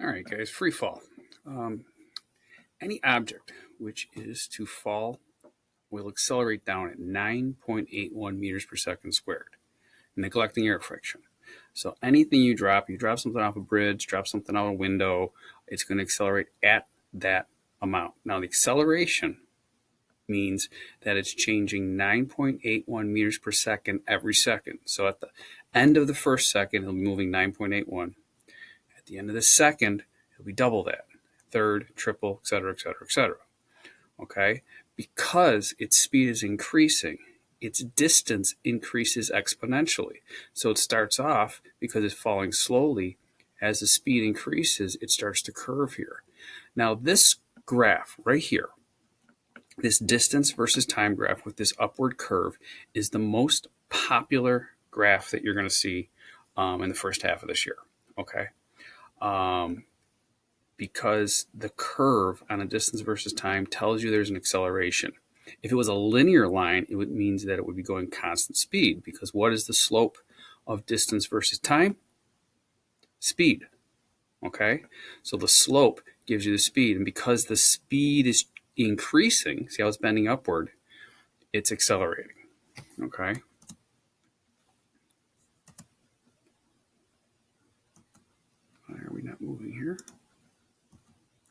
All right, guys, free fall. Um, any object which is to fall will accelerate down at 9.81 meters per second squared, neglecting air friction. So anything you drop something off a bridge, drop something out a window, it's going to accelerate at that amount. Now, the acceleration means that it's changing 9.81 meters per second every second. So at the end of the first second, it'll be moving 9.81. At the end of the second, it'll be double that. Third, triple, et cetera, et cetera, et cetera. Okay? Because its speed is increasing, its distance increases exponentially. So it starts off, because it's falling slowly, as the speed increases, it starts to curve here. Now, this graph right here, this distance versus time graph with this upward curve, is the most popular graph that you're going to see in the first half of this year. Okay? Because the curve on a distance versus time tells you there's an acceleration. If it was a linear line, it would mean that it would be going constant speed, because what is the slope of distance versus time? Speed. Okay? So the slope gives you the speed, and because the speed is increasing, see how it's bending upward, it's accelerating. Okay? Why are we not moving here?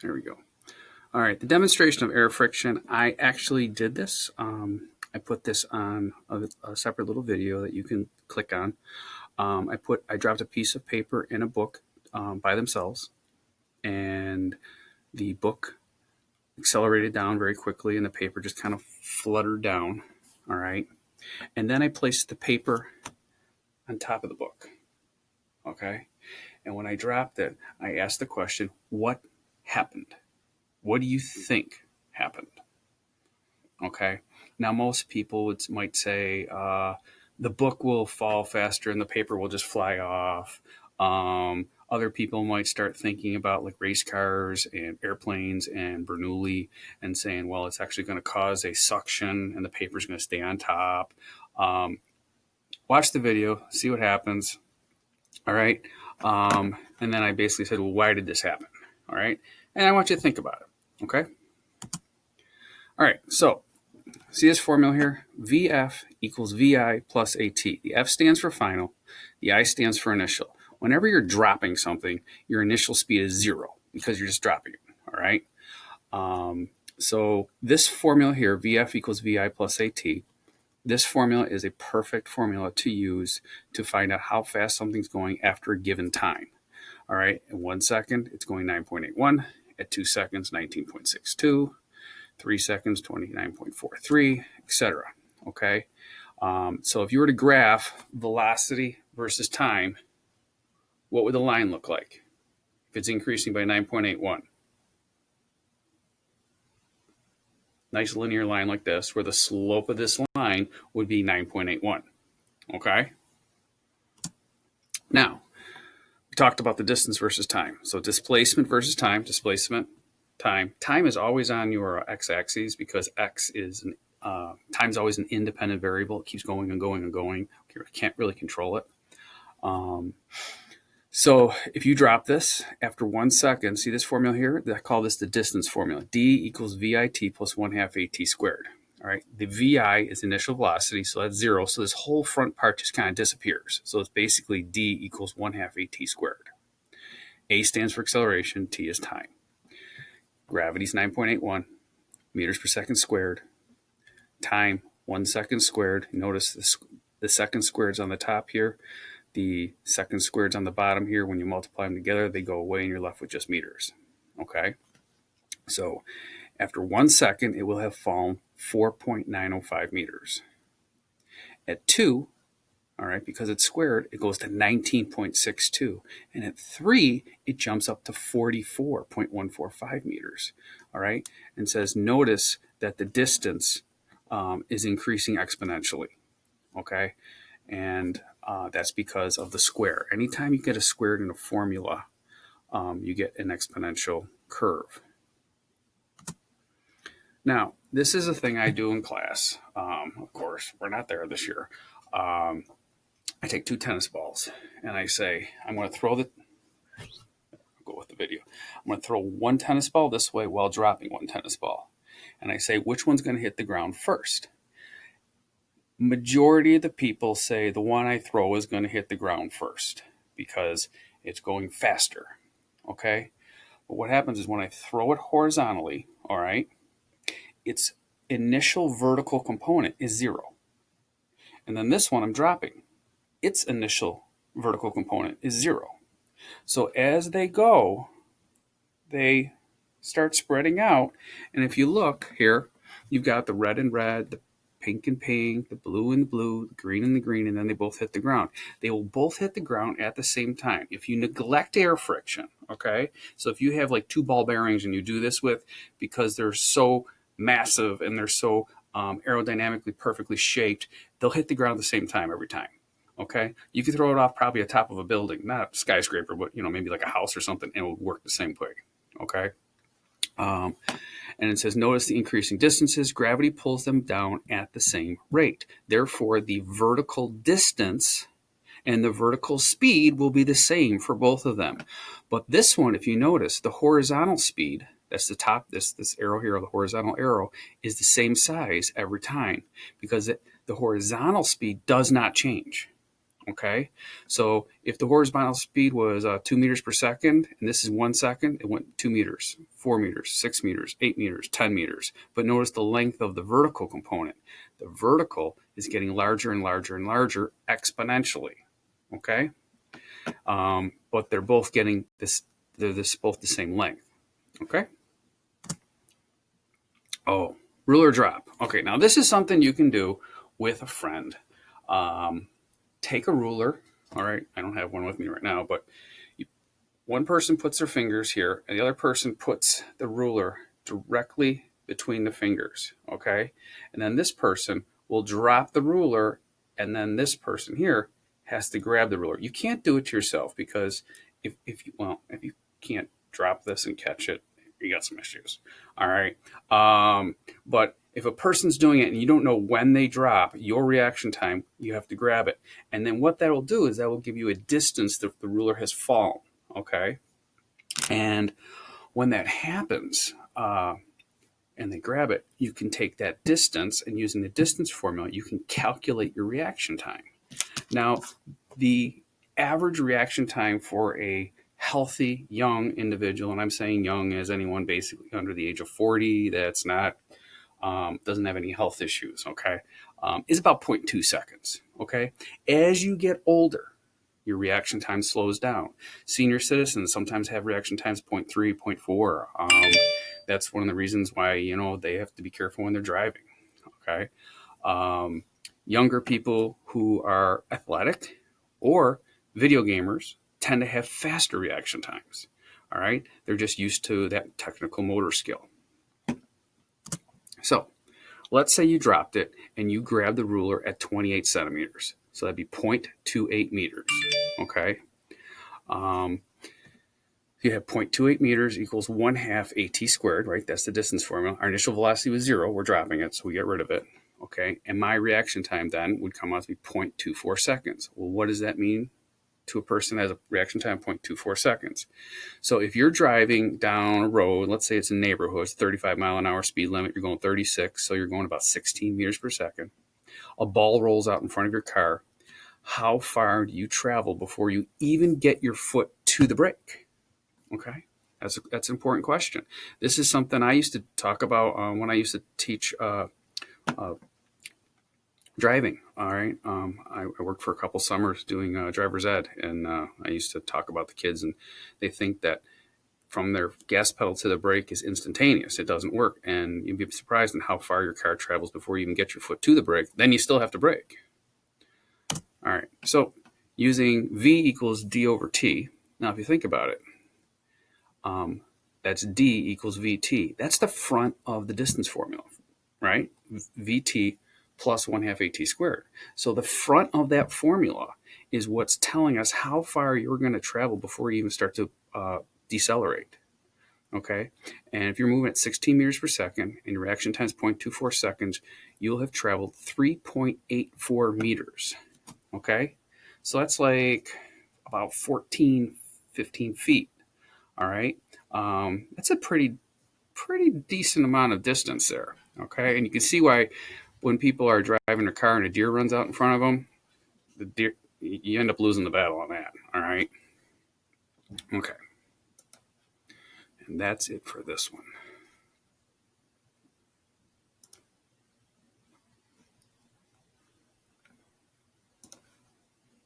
There we go. All right, the demonstration of air friction, I actually did this. I put this on a separate little video that you can click on. I dropped a piece of paper in a book by themselves, and the book accelerated down very quickly, and the paper just kind of fluttered down. All right, and then I placed the paper on top of the book. Okay, and when I dropped it, I asked the question, what happened? What do you think happened? Okay. Now, most people might say the book will fall faster and the paper will just fly off. Other people might start thinking about like race cars and airplanes and Bernoulli and saying, well, it's actually going to cause a suction and the paper's going to stay on top. Watch the video, see what happens. All right. And then I basically said, well, why did this happen? All right. And I want you to think about it. Okay. All right. So see this formula here? VF equals VI plus AT. The F stands for final. The I stands for initial. Whenever you're dropping something, your initial speed is 0 because you're just dropping it. All right. So this formula here, VF equals VI plus AT, this formula is a perfect formula to use to find out how fast something's going after a given time. All right. In 1 second, it's going 9.81. At 2 seconds, 19.62. 3 seconds, 29.43, etc. Okay. So if you were to graph velocity versus time, what would the line look like if it's increasing by 9.81? Nice linear line like this, where the slope of this line would be 9.81. Okay. Now, we talked about the distance versus time. So displacement versus time, displacement, time. Time is always on your x-axis because x is time's always an independent variable. It keeps going and going and going. You can't really control it. So if you drop this after 1 second, see this formula here? I call this the distance formula. D equals VIT plus 1/2 AT squared. All right. The VI is initial velocity, so that's 0. So this whole front part just kind of disappears. So it's basically D equals 1/2 AT squared. A stands for acceleration. T is time. Gravity is 9.81 meters per second squared. Time, 1 second squared. Notice the second squared's on the top here. The second squared's on the bottom here. When you multiply them together, they go away and you're left with just meters. Okay? So after 1 second, it will have fallen 4.905 meters. At 2, all right, because it's squared, it goes to 19.62. And at 3, it jumps up to 44.145 meters. All right? And says, notice that the distance is increasing exponentially. Okay? And that's because of the square. Anytime you get a squared in a formula, you get an exponential curve. Now, this is a thing I do in class. Of course, we're not there this year. I take 2 tennis balls and I say, I'm going to throw the, I'll go with the video. I'm going to throw one tennis ball this way while dropping one tennis ball. And I say, which one's going to hit the ground first? Majority of the people say the one I throw is going to hit the ground first because it's going faster, okay? But what happens is when I throw it horizontally, all right, its initial vertical component is 0. And then this one I'm dropping, its initial vertical component is 0. So as they go, they start spreading out. And if you look here, you've got the red and red, the pink and pink, the blue and the blue, the green and the green, and then they both hit the ground. They will both hit the ground at the same time. If you neglect air friction, okay, so if you have like 2 ball bearings and you do this with, because they're so massive and they're so aerodynamically perfectly shaped, they'll hit the ground at the same time every time. Okay, you can throw it off probably the top of a building, not a skyscraper, but maybe like a house or something, and it will work the same way. Okay. And it says, notice the increasing distances. Gravity pulls them down at the same rate. Therefore, the vertical distance and the vertical speed will be the same for both of them. But this one, if you notice, the horizontal speed, that's the top, this arrow here, the horizontal arrow, is the same size every time because the horizontal speed does not change. Okay, so if the horizontal speed was 2 meters per second, and this is 1 second, it went 2 meters, 4 meters, 6 meters, 8 meters, 10 meters. But notice the length of the vertical component. The vertical is getting larger and larger and larger exponentially. Okay, but they're both getting this. They're both the same length. Okay. Oh, ruler drop. Okay, now this is something you can do with a friend. Take a ruler. All right, I don't have one with me right now, but one person puts their fingers here and the other person puts the ruler directly between the fingers, okay? And then this person will drop the ruler, and then this person here has to grab the ruler. You can't do it to yourself because if you can't drop this and catch it, you got some issues. All right. But if a person's doing it and you don't know when they drop, your reaction time, you have to grab it. And then what that will do is that will give you a distance that the ruler has fallen. Okay. And when that happens, and they grab it, you can take that distance, and using the distance formula, you can calculate your reaction time. Now, the average reaction time for a healthy young individual, and I'm saying young as anyone basically under the age of 40 that's not doesn't have any health issues, okay, is about 0.2 seconds. Okay, as you get older, your reaction time slows down. Senior citizens sometimes have reaction times 0.3, 0.4. That's one of the reasons why they have to be careful when they're driving. Okay, younger people who are athletic or video gamers tend to have faster reaction times. All right, they're just used to that technical motor skill. So let's say you dropped it and you grabbed the ruler at 28 centimeters. So that'd be 0.28 meters. Okay. You have 0.28 meters equals 1/2 AT squared, right? That's the distance formula. Our initial velocity was 0. We're dropping it, so we get rid of it. Okay. And my reaction time then would come out to be 0.24 seconds. Well, what does that mean to a person that has a reaction time of 0.24 seconds? So if you're driving down a road, let's say it's a neighborhood, it's 35 mile an hour speed limit, you're going 36, so you're going about 16 meters per second. A ball rolls out in front of your car. How far do you travel before you even get your foot to the brake? Okay, that's an important question. This is something I used to talk about when I used to teach driving. All right, I worked for a couple summers doing driver's ed, and I used to talk about the kids, and they think that from their gas pedal to the brake is instantaneous. It doesn't work, and you'd be surprised in how far your car travels before you even get your foot to the brake. Then you still have to brake. All right, so using V equals D over T. Now, if you think about it, that's D equals VT. That's the front of the distance formula, right? VT plus 1/2 AT squared. So the front of that formula is what's telling us how far you're going to travel before you even start to decelerate. Okay, and if you're moving at 16 meters per second and your reaction time is 0.24 seconds, you'll have traveled 3.84 meters. Okay, so that's like about 15 feet. All right. That's a pretty decent amount of distance there. Okay, and you can see why when people are driving their car and a deer runs out in front of them, the deer, you end up losing the battle on that. All right. Okay. And that's it for this one.